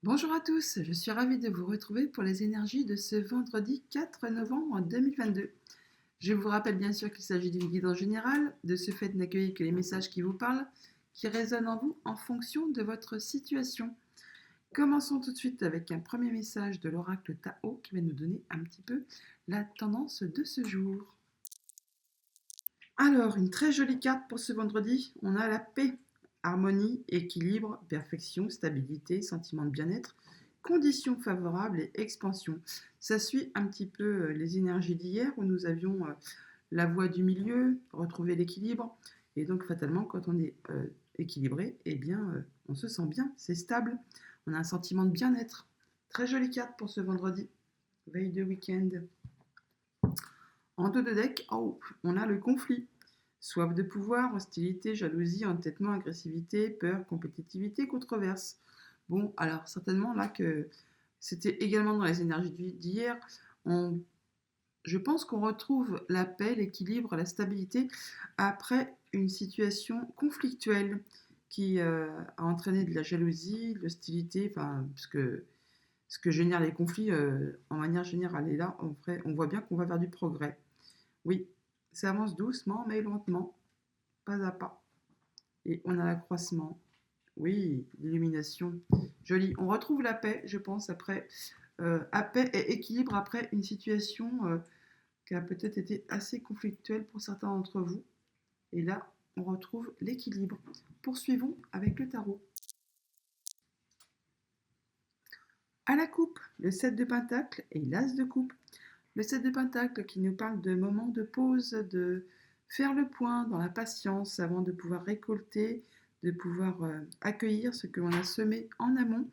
Bonjour à tous, je suis ravie de vous retrouver pour les énergies de ce vendredi 4 novembre 2022. Je vous rappelle bien sûr qu'il s'agit d'une guide en général, de ce fait n'accueillez que les messages qui vous parlent, qui résonnent en vous en fonction de votre situation. Commençons tout de suite avec un premier message de l'oracle Tao qui va nous donner un petit peu la tendance de ce jour. Alors, une très jolie carte pour ce vendredi, on a la paix, harmonie, équilibre, perfection, stabilité, sentiment de bien-être, conditions favorables et expansion. Ça suit un petit peu les énergies d'hier où nous avions la voie du milieu, retrouver l'équilibre. Et donc, fatalement, quand on est équilibré, eh bien, on se sent bien, c'est stable, on a un sentiment de bien-être. Très jolie carte pour ce vendredi, veille de week-end. En dos de deck, oh, on a le conflit. Soif de pouvoir, hostilité, jalousie, entêtement, agressivité, peur, compétitivité, controverse. Bon, alors certainement là que c'était également dans les énergies d'hier. On, je pense qu'on retrouve la paix, l'équilibre, la stabilité après une situation conflictuelle qui a entraîné de la jalousie, de l'hostilité, enfin, ce que génèrent les conflits en manière générale. Et là, on voit bien qu'on va vers du progrès. Oui, ça avance doucement mais lentement, pas à pas. Et on a l'accroissement. Oui, l'illumination. Joli. On retrouve la paix, je pense, après. Paix et équilibre après une situation qui a peut-être été assez conflictuelle pour certains d'entre vous. Et là, on retrouve l'équilibre. Poursuivons avec le tarot. À la coupe, le 7 de pentacle et l'as de coupe. Le 7 de pentacle qui nous parle de moments de pause, de faire le point dans la patience avant de pouvoir récolter, de pouvoir accueillir ce que l'on a semé en amont.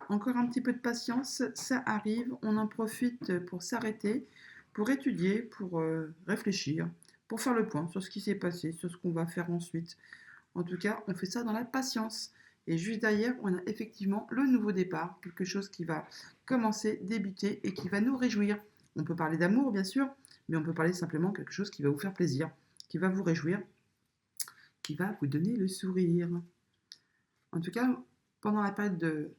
Encore un petit peu de patience, ça arrive, on en profite pour s'arrêter, pour étudier, pour réfléchir, pour faire le point sur ce qui s'est passé, sur ce qu'on va faire ensuite. En tout cas, on fait ça dans la patience. Et juste derrière, on a effectivement le nouveau départ, quelque chose qui va commencer, débuter et qui va nous réjouir. On peut parler d'amour, bien sûr, mais on peut parler simplement de quelque chose qui va vous faire plaisir, qui va vous réjouir, qui va vous donner le sourire. En tout cas, pendant la période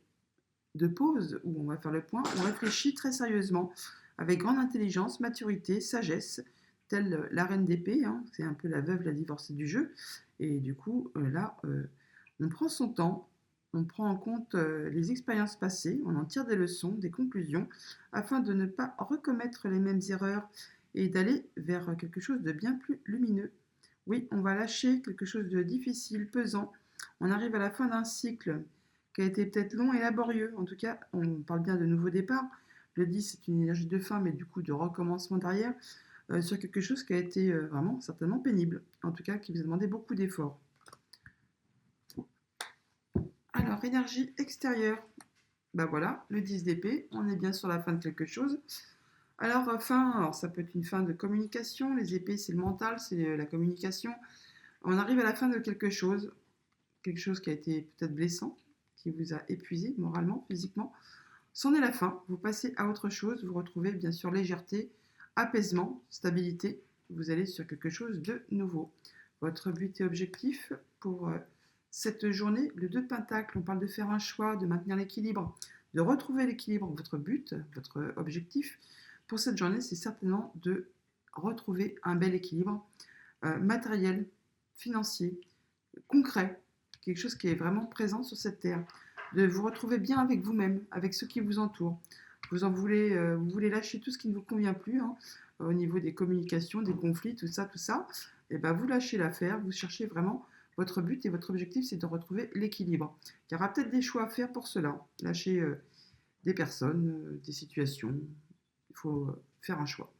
de pause où on va faire le point, on réfléchit très sérieusement, avec grande intelligence, maturité, sagesse, telle la reine d'épée, hein, c'est un peu la veuve, la divorcée du jeu. Et du coup, là, on prend son temps, on prend en compte les expériences passées, on en tire des leçons, des conclusions, afin de ne pas recommettre les mêmes erreurs et d'aller vers quelque chose de bien plus lumineux. Oui, on va lâcher quelque chose de difficile, pesant. On arrive à la fin d'un cycle qui a été peut-être long et laborieux. En tout cas, on parle bien de nouveau départ. Le 10, c'est une énergie de fin, mais du coup de recommencement derrière, sur quelque chose qui a été vraiment certainement pénible. En tout cas, qui vous a demandé beaucoup d'efforts. Alors, énergie extérieure. Bah voilà, le 10 d'épée, on est bien sur la fin de quelque chose. Alors, alors ça peut être une fin de communication. Les épées, c'est le mental, c'est la communication. On arrive à la fin de quelque chose qui a été peut-être blessant, qui vous a épuisé moralement, physiquement. C'en est la fin, vous passez à autre chose, vous retrouvez bien sûr légèreté, apaisement, stabilité, vous allez sur quelque chose de nouveau. Votre but et objectif pour cette journée, le 2 de Pentacle, on parle de faire un choix, de maintenir l'équilibre, de retrouver l'équilibre. Votre but, votre objectif pour cette journée, c'est certainement de retrouver un bel équilibre matériel, financier, concret, quelque chose qui est vraiment présent sur cette terre, de vous retrouver bien avec vous-même, avec ceux qui vous entourent. Vous voulez lâcher tout ce qui ne vous convient plus hein, au niveau des communications, des conflits, tout ça. Et ben vous lâchez l'affaire, vous cherchez vraiment votre but et votre objectif, c'est de retrouver l'équilibre. Il y aura peut-être des choix à faire pour cela. Lâcher des personnes, des situations. Il faut faire un choix.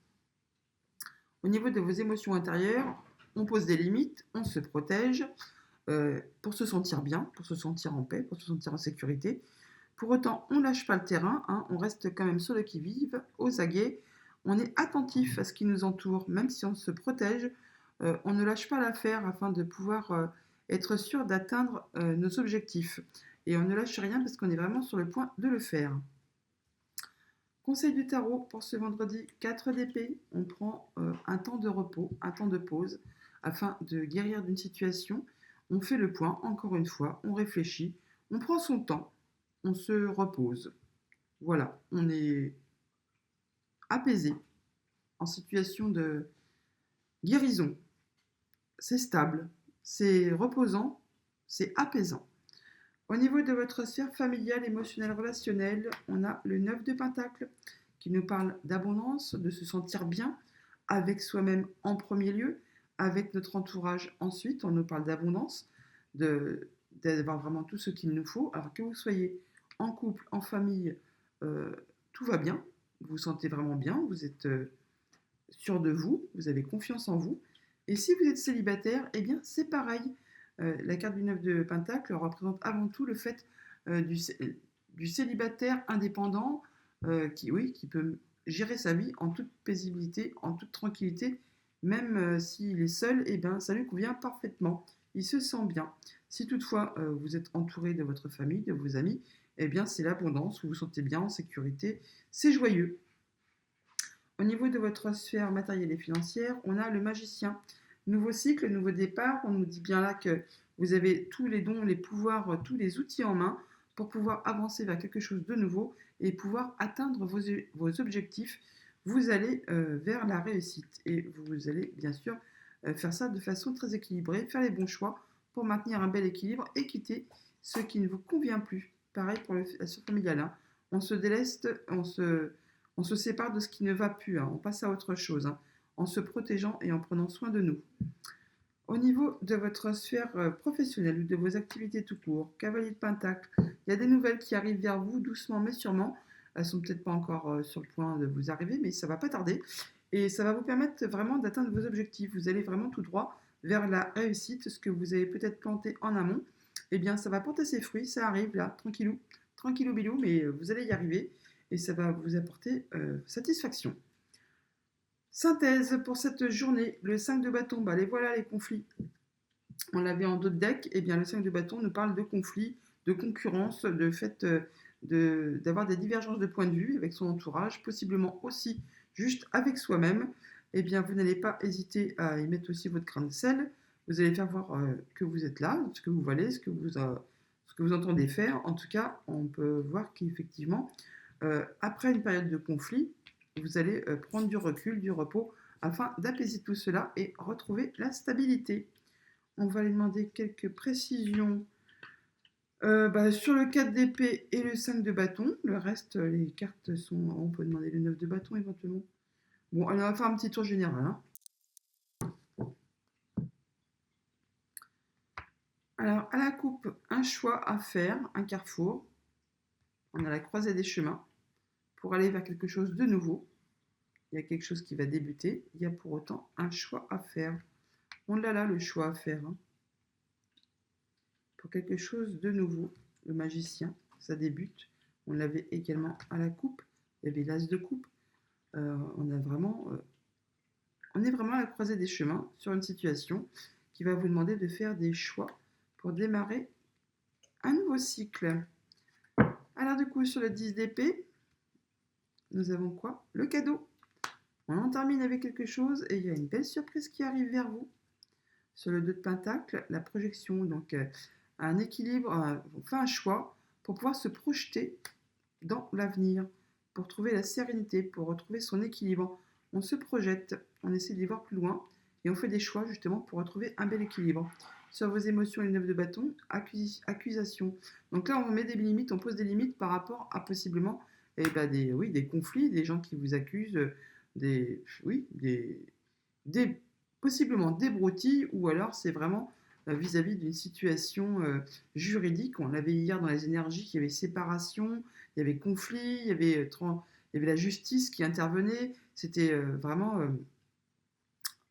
Au niveau de vos émotions intérieures, on pose des limites, on se protège, pour se sentir bien, pour se sentir en paix, pour se sentir en sécurité. Pour autant, on ne lâche pas le terrain, hein, on reste quand même sur le qui-vive, aux aguets, on est attentif à ce qui nous entoure, même si on se protège, on ne lâche pas l'affaire afin de pouvoir être sûr d'atteindre nos objectifs. Et on ne lâche rien parce qu'on est vraiment sur le point de le faire. Conseil du tarot pour ce vendredi 4 d'épée, on prend un temps de repos, un temps de pause, afin de guérir d'une situation. On fait le point, encore une fois, on réfléchit, on prend son temps, on se repose. Voilà, on est apaisé, en situation de guérison. C'est stable, c'est reposant, c'est apaisant. Au niveau de votre sphère familiale, émotionnelle, relationnelle, on a le 9 de Pentacle qui nous parle d'abondance, de se sentir bien avec soi-même en premier lieu, avec notre entourage ensuite. On nous parle d'abondance, d'avoir vraiment tout ce qu'il nous faut. Alors que vous soyez en couple, en famille, euh, tout va bien. Vous vous sentez vraiment bien, vous êtes sûr de vous, vous avez confiance en vous. Et si vous êtes célibataire, eh bien c'est pareil. La carte du 9 de Pentacle représente avant tout le fait du célibataire indépendant qui peut gérer sa vie en toute paisibilité, en toute tranquillité, même s'il est seul, eh bien, ça lui convient parfaitement. Il se sent bien. Si toutefois vous êtes entouré de votre famille, de vos amis, eh bien c'est l'abondance, vous vous sentez bien en sécurité, c'est joyeux. Au niveau de votre sphère matérielle et financière, on a le magicien. Nouveau cycle, nouveau départ. On nous dit bien là que vous avez tous les dons, les pouvoirs, tous les outils en main pour pouvoir avancer vers quelque chose de nouveau et pouvoir atteindre vos objectifs. Vous allez vers la réussite et vous allez bien sûr faire ça de façon très équilibrée, faire les bons choix pour maintenir un bel équilibre et quitter ce qui ne vous convient plus. Pareil pour la sphère familiale, hein. On se déleste, on se sépare de ce qui ne va plus, hein. On passe à autre chose, hein, en se protégeant et en prenant soin de nous. Au niveau de votre sphère professionnelle ou de vos activités tout court, cavalier de Pentacle, il y a des nouvelles qui arrivent vers vous doucement mais sûrement. Elles sont peut-être pas encore sur le point de vous arriver, mais ça va pas tarder. Et ça va vous permettre vraiment d'atteindre vos objectifs. Vous allez vraiment tout droit vers la réussite, ce que vous avez peut-être planté en amont. Eh bien, ça va porter ses fruits, ça arrive là, tranquillou, tranquillou bilou, mais vous allez y arriver et ça va vous apporter satisfaction. Synthèse pour cette journée, le 5 de bâton, bah les voilà les conflits. On l'avait en dos de deck, et bien le 5 de bâton nous parle de conflits, de concurrence, de fait d'avoir des divergences de points de vue avec son entourage, possiblement aussi juste avec soi-même. Eh bien vous n'allez pas hésiter à y mettre aussi votre grain de sel. Vous allez faire voir que vous êtes là, ce que vous valez, ce que vous entendez faire. En tout cas, on peut voir qu'effectivement, après une période de conflit, vous allez prendre du recul, du repos, afin d'apaiser tout cela et retrouver la stabilité. On va lui demander quelques précisions sur le 4 d'épée et le 5 de bâton. Le reste, les cartes sont... On peut demander le 9 de bâton éventuellement. Bon, allez, on va faire un petit tour général, hein. Alors, à la coupe, un choix à faire, un carrefour. On a la croisée des chemins pour aller vers quelque chose de nouveau. Il y a quelque chose qui va débuter. Il y a pour autant un choix à faire. On l'a là, le choix à faire, hein. Pour quelque chose de nouveau, le magicien, ça débute. On l'avait également à la coupe. Il y avait l'as de coupe. On est vraiment à la croisée des chemins sur une situation qui va vous demander de faire des choix pour démarrer un nouveau cycle. Alors du coup, sur le 10 d'épée, nous avons quoi? Le cadeau. On en termine avec quelque chose et il y a une belle surprise qui arrive vers vous. Sur le 2 de Pentacle, la projection, donc un équilibre, on fait un choix pour pouvoir se projeter dans l'avenir, pour trouver la sérénité, pour retrouver son équilibre. On se projette, on essaie d'y voir plus loin et on fait des choix justement pour retrouver un bel équilibre. Sur vos émotions, les 9 de bâton, accusation. Donc là, on met des limites, on pose des limites par rapport à possiblement des conflits, des gens qui vous accusent, des possiblement des broutilles, ou alors c'est vraiment vis-à-vis d'une situation juridique. On l'avait hier dans les énergies, il y avait séparation, il y avait conflit, il y avait la justice qui intervenait. C'était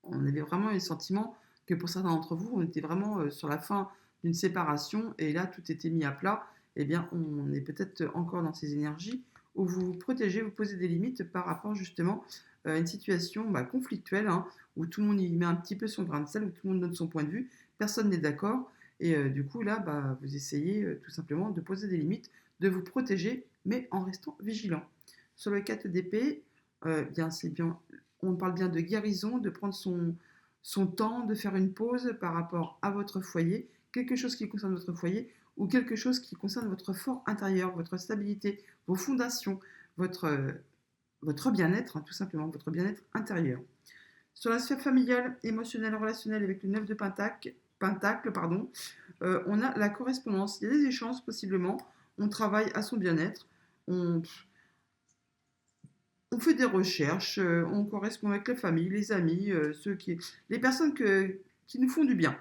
on avait vraiment le sentiment que pour certains d'entre vous, on était vraiment sur la fin d'une séparation et là tout était mis à plat. Eh bien, on est peut-être encore dans ces énergies où vous vous protégez, vous posez des limites par rapport justement à une situation conflictuelle, hein, où tout le monde y met un petit peu son grain de sel, où tout le monde donne son point de vue, personne n'est d'accord et du coup là, vous essayez tout simplement de poser des limites, de vous protéger, mais en restant vigilant. Sur le 4 d'épée, c'est bien, on parle bien de guérison, de prendre son temps, de faire une pause par rapport à votre foyer, quelque chose qui concerne votre foyer, ou quelque chose qui concerne votre fort intérieur, votre stabilité, vos fondations, votre, votre bien-être, hein, tout simplement, votre bien-être intérieur. Sur la sphère familiale, émotionnelle, relationnelle avec le 9 de Pentacle, pardon, on a la correspondance. Il y a des échanges possiblement. On travaille à son bien-être. On, on fait des recherches. On correspond avec la famille, les amis, les personnes qui nous font du bien.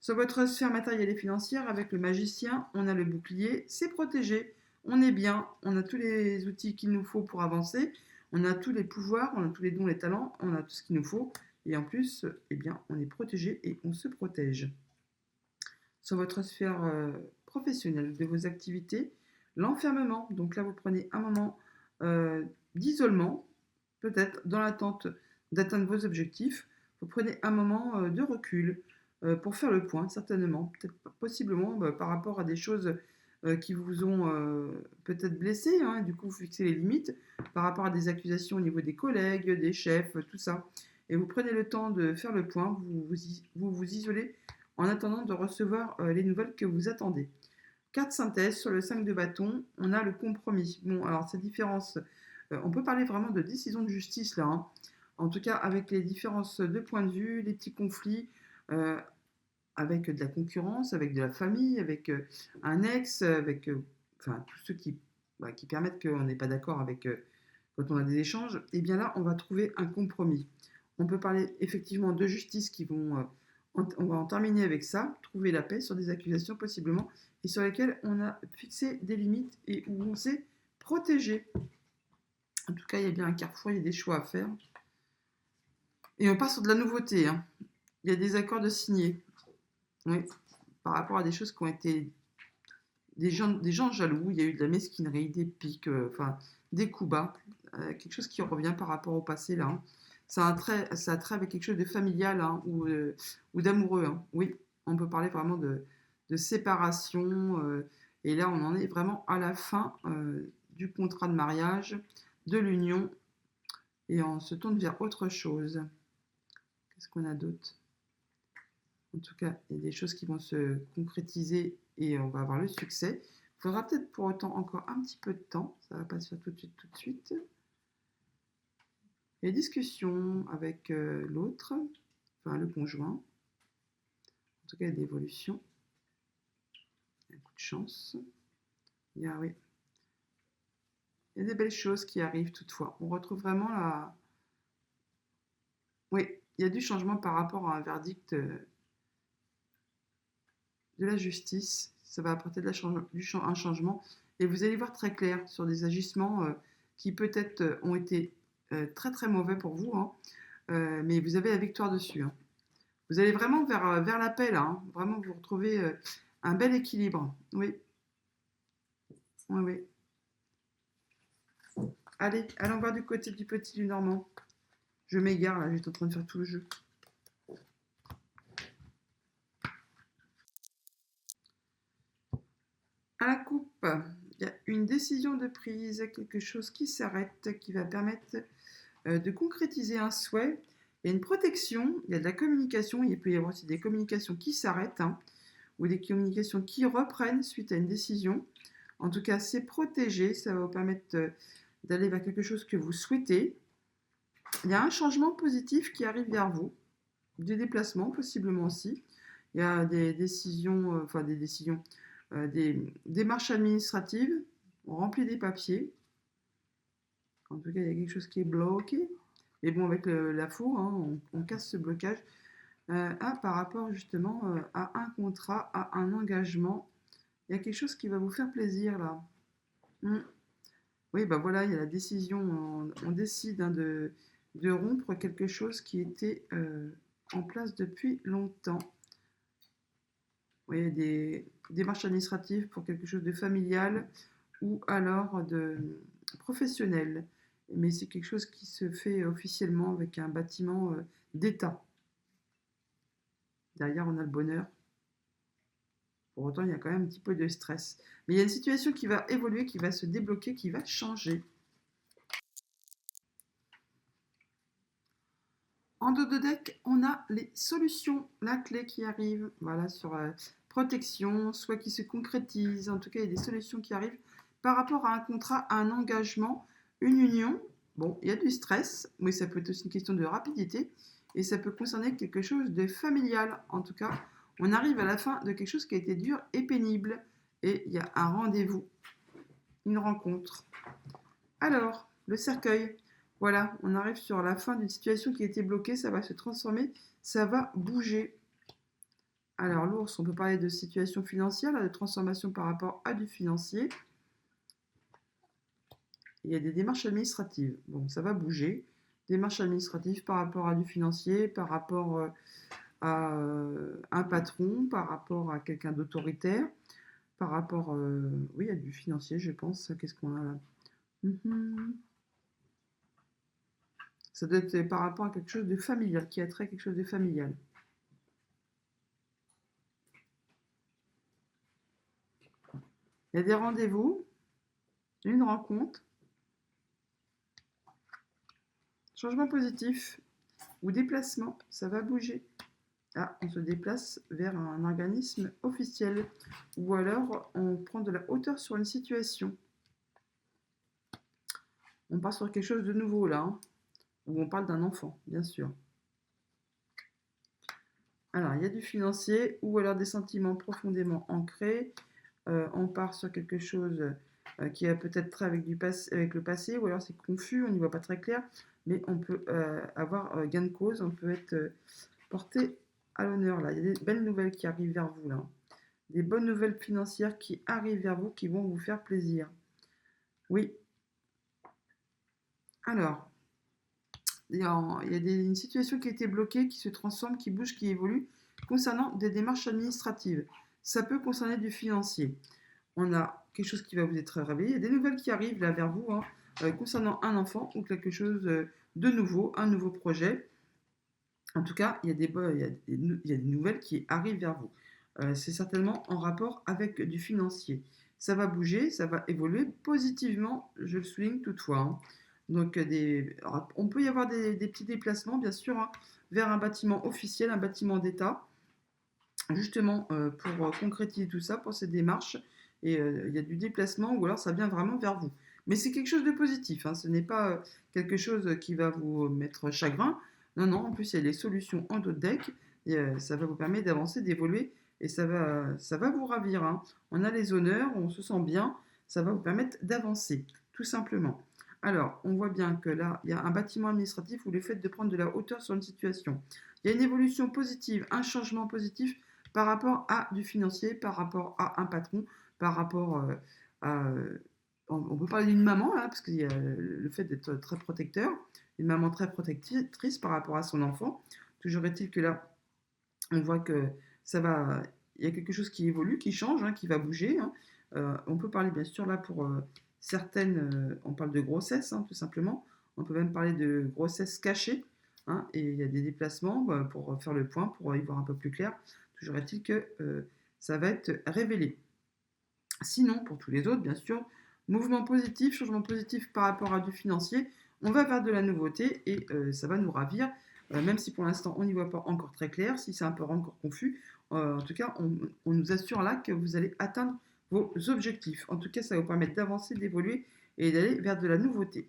Sur votre sphère matérielle et financière, avec le magicien, on a le bouclier. C'est protégé. On est bien. On a tous les outils qu'il nous faut pour avancer. On a tous les pouvoirs, on a tous les dons, les talents, on a tout ce qu'il nous faut. Et en plus, eh bien, on est protégé et on se protège. Sur votre sphère professionnelle, de vos activités, l'enfermement. Donc là, vous prenez un moment d'isolement, peut-être dans l'attente d'atteindre vos objectifs. Vous prenez un moment de recul pour faire le point, certainement, peut-être possiblement par rapport à des choses qui vous ont peut-être blessé, hein, du coup vous fixez les limites par rapport à des accusations au niveau des collègues, des chefs, tout ça. Et vous prenez le temps de faire le point, vous isolez en attendant de recevoir les nouvelles que vous attendez. Carte synthèse, sur le 5 de bâton, on a le compromis. Bon, alors cette différence, on peut parler vraiment de décision de justice là, hein. En tout cas, avec les différences de point de vue, les petits conflits, euh, avec de la concurrence, avec de la famille, avec un ex, avec enfin, tous ceux qui permettent qu'on n'est pas d'accord avec quand on a des échanges, et bien là, on va trouver un compromis. On peut parler effectivement de justice qui vont on va en terminer avec ça, trouver la paix sur des accusations possiblement, et sur lesquelles on a fixé des limites et où on s'est protégé. En tout cas, il y a bien un carrefour, il y a des choix à faire. Et on part sur de la nouveauté, hein. Il y a des accords de signer. Oui, par rapport à des choses qui ont été des gens jaloux, il y a eu de la mesquinerie, des piques, enfin des coups bas, quelque chose qui revient par rapport au passé là, hein. Ça a trait avec quelque chose de familial, hein, ou d'amoureux, hein. Oui, on peut parler vraiment de séparation, et là on en est vraiment à la fin du contrat de mariage, de l'union, et on se tourne vers autre chose. Qu'est-ce qu'on a d'autre? En tout cas, il y a des choses qui vont se concrétiser et on va avoir le succès. Il faudra peut-être pour autant encore un petit peu de temps. Ça ne va pas se faire tout de suite, tout de suite. Les discussions avec l'autre, enfin le conjoint. En tout cas, il y a des évolutions. Il y a un coup de chance. Oui, il y a des belles choses qui arrivent toutefois. On retrouve vraiment la... Oui, il y a du changement par rapport à un verdict de la justice. Ça va apporter un changement. Et vous allez voir très clair sur des agissements qui peut-être ont été très très mauvais pour vous, hein, mais vous avez la victoire dessus, hein. Vous allez vraiment vers la paix là, hein. Vraiment vous retrouvez un bel équilibre. Oui, oui, oui. Allez, allons voir du côté du petit du Normand. Je m'égare là, j'étais en train de faire tout le jeu. À la coupe, il y a une décision de prise, quelque chose qui s'arrête, qui va permettre de concrétiser un souhait. Il y a une protection, il y a de la communication, il peut y avoir aussi des communications qui s'arrêtent, hein, ou des communications qui reprennent suite à une décision. En tout cas, c'est protégé, ça va vous permettre d'aller vers quelque chose que vous souhaitez. Il y a un changement positif qui arrive vers vous, des déplacements possiblement aussi. Il y a des décisions, des démarches administratives, on remplit des papiers. En tout cas, il y a quelque chose qui est bloqué. Et bon, avec la faux, hein, on casse ce blocage par rapport justement à un contrat, à un engagement. Il y a quelque chose qui va vous faire plaisir là. Mm. Oui, bah voilà, il y a la décision. On décide, hein, de rompre quelque chose qui était en place depuis longtemps. Oui, des démarches administratives pour quelque chose de familial ou alors de professionnel. Mais c'est quelque chose qui se fait officiellement avec un bâtiment d'État. Derrière, on a le bonheur. Pour autant, il y a quand même un petit peu de stress. Mais il y a une situation qui va évoluer, qui va se débloquer, qui va changer. En dos de deck, on a les solutions, la clé qui arrive. Voilà, sur protection, soit qui se concrétise. En tout cas, il y a des solutions qui arrivent par rapport à un contrat, à un engagement, une union. Bon, il y a du stress, mais ça peut être aussi une question de rapidité et ça peut concerner quelque chose de familial. En tout cas, on arrive à la fin de quelque chose qui a été dur et pénible et il y a un rendez-vous, une rencontre. Alors, le cercueil. Voilà, on arrive sur la fin d'une situation qui était bloquée, ça va se transformer, ça va bouger. Alors, l'ours, on peut parler de situation financière, de transformation par rapport à du financier. Il y a des démarches administratives. Bon, ça va bouger. Démarches administratives par rapport à du financier, par rapport à un patron, par rapport à quelqu'un d'autoritaire, par rapport, oui, à du financier, je pense. Qu'est-ce qu'on a là? Ça doit être par rapport à quelque chose de familial, qui a trait à quelque chose de familial. Il y a des rendez-vous, une rencontre, changement positif ou déplacement, ça va bouger. Ah, on se déplace vers un organisme officiel ou alors on prend de la hauteur sur une situation. On part sur quelque chose de nouveau là, hein, où on parle d'un enfant, bien sûr. Alors, il y a du financier ou alors des sentiments profondément ancrés. On part sur quelque chose qui a peut-être trait avec le passé, ou alors c'est confus, on n'y voit pas très clair, mais on peut avoir gain de cause, on peut être porté à l'honneur là. Il y a des belles nouvelles qui arrivent vers vous là. Des bonnes nouvelles financières qui arrivent vers vous, qui vont vous faire plaisir. Oui. Alors, il y a une situation qui a été bloquée, qui se transforme, qui bouge, qui évolue, concernant des démarches administratives. Ça peut concerner du financier. On a quelque chose qui va vous être réveillé. Il y a des nouvelles qui arrivent là vers vous, hein, concernant un enfant ou quelque chose de nouveau, un nouveau projet. En tout cas, il y a des nouvelles qui arrivent vers vous. C'est certainement en rapport avec du financier. Ça va bouger, ça va évoluer positivement, je le souligne toutefois, hein. Donc, on peut y avoir des petits déplacements, bien sûr, hein, vers un bâtiment officiel, un bâtiment d'État, justement pour concrétiser tout ça, pour cette démarche. Et il y a du déplacement ou alors ça vient vraiment vers vous. Mais c'est quelque chose de positif, hein, ce n'est pas quelque chose qui va vous mettre chagrin. Non, non, en plus il y a les solutions en dos de deck, et ça va vous permettre d'avancer, d'évoluer, et ça va vous ravir, hein. On a les honneurs, on se sent bien, ça va vous permettre d'avancer, tout simplement. Alors, on voit bien que là, il y a un bâtiment administratif où le fait de prendre de la hauteur sur une situation. Il y a une évolution positive, un changement positif par rapport à du financier, par rapport à un patron, par rapport à... On peut parler d'une maman, là, parce qu'il y a le fait d'être très protecteur, une maman très protectrice par rapport à son enfant. Toujours est-il que là, on voit que ça va... Il y a quelque chose qui évolue, qui change, hein, qui va bouger, hein. On peut parler, bien sûr, là, pour certaines... on parle de grossesse, hein, tout simplement. On peut même parler de grossesse cachée, hein, et il y a des déplacements pour faire le point, pour y voir un peu plus clair. Toujours est-il que ça va être révélé. Sinon, pour tous les autres, bien sûr, mouvement positif, changement positif par rapport à du financier, on va vers de la nouveauté et ça va nous ravir, même si pour l'instant on n'y voit pas encore très clair, si c'est un peu encore confus. En tout cas, on nous assure là que vous allez atteindre vos objectifs. En tout cas, ça va vous permettre d'avancer, d'évoluer et d'aller vers de la nouveauté.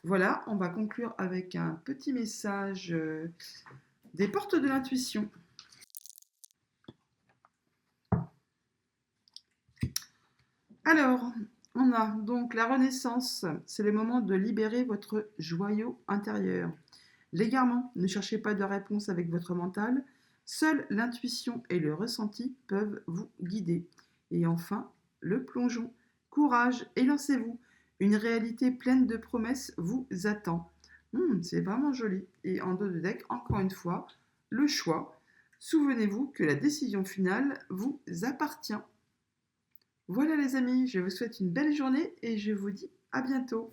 Voilà, on va conclure avec un petit message des portes de l'intuition. Alors, on a donc la renaissance, c'est le moment de libérer votre joyau intérieur. L'égarement, ne cherchez pas de réponse avec votre mental, seule l'intuition et le ressenti peuvent vous guider. Et enfin, le plongeon, courage et lancez-vous. Une réalité pleine de promesses vous attend. C'est vraiment joli. Et en dos de deck, encore une fois, le choix. Souvenez-vous que la décision finale vous appartient. Voilà les amis, je vous souhaite une belle journée et je vous dis à bientôt.